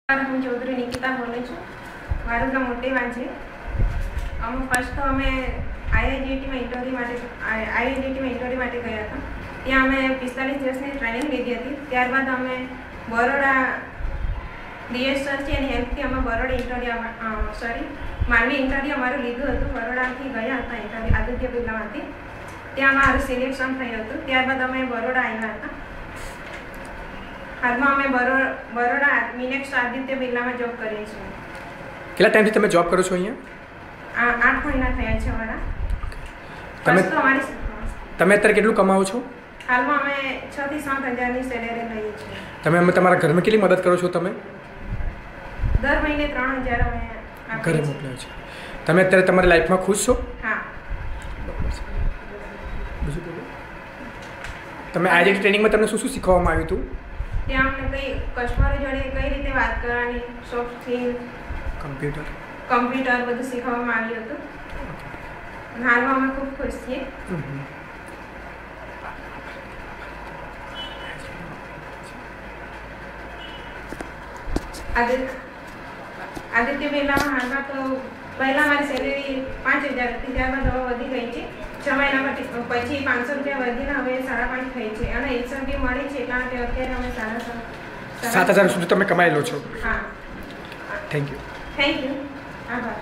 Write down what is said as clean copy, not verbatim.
હું ચૌધરી નિકિતા બોલું છું. મારું નામ મોટી વાન છે. ફર્સ્ટ તો અમે આઈઆઈજીટીમાં ઇન્ટરવ્યૂ માટે ગયા હતા. ત્યાં અમે 45 દિવસની ટ્રેનિંગ લીધી હતી. ત્યારબાદ અમે બરોડા ડીએસઆર છે એની હેલ્પથી અમે બરોડા માંડવી ઇન્ટરવ્યૂ અમારું લીધું હતું. બરોડાથી ગયા હતા ઇન્ટરવ્યૂ આદિત્ય બિરલામાંથી. ત્યાં અમારું સિલેક્શન થયું હતું. ત્યારબાદ અમે બરોડા આવ્યા હતા. હાલમાં અમે બરોડા મિનેક્સ આદિત્ય બિરલામાં જોબ કરીએ છીએ. કેટલા ટાઈમથી તમે જોબ કરો છો અહીંયા? 8 મહિના થયા છે અમારા. તમે અત્યારે કેટલું કમાવો છો? હાલમાં અમે 6 થી 7 હજારની સેલેરી લઈએ છીએ. તમે તમારા ઘરમાં કેટલી મદદ કરો છો? તમે દર મહિને 3000 અમે ઘરે મોકલો છો. તમે અત્યારે તમારી લાઈફમાં ખુશ છો? હા. બીજું બોલો. તમે આજે ટ્રેનિંગમાં તમને શું શું શીખવામાં આવ્યું હતું? ત્યાં અમને કસ્ટમરો જોડે કઈ રીતે વાત કરવાની, સોફ્ટ સ્કિલ, કમ્પ્યુટર બધું શીખવામાં આવ્યું હતું. હાલમાં અમે ખૂબ ખુશ છીએ. આદિત્ય બિરલામાં હાલમાં તો પહેલાં મારી સેલેરી 5000 હતી, ત્યારબાદ હવે વધી ગઈ છે. 6 મહિના પછી 500 રૂપિયા વધીને હવે 5.5 થઈ છે અને ઇન્સેન્ટિવ મળી છે એટલા માટે અત્યારે અમે 7,000 સુધી તમે કમાઈ લો છો. હા. Thank you. આભાર.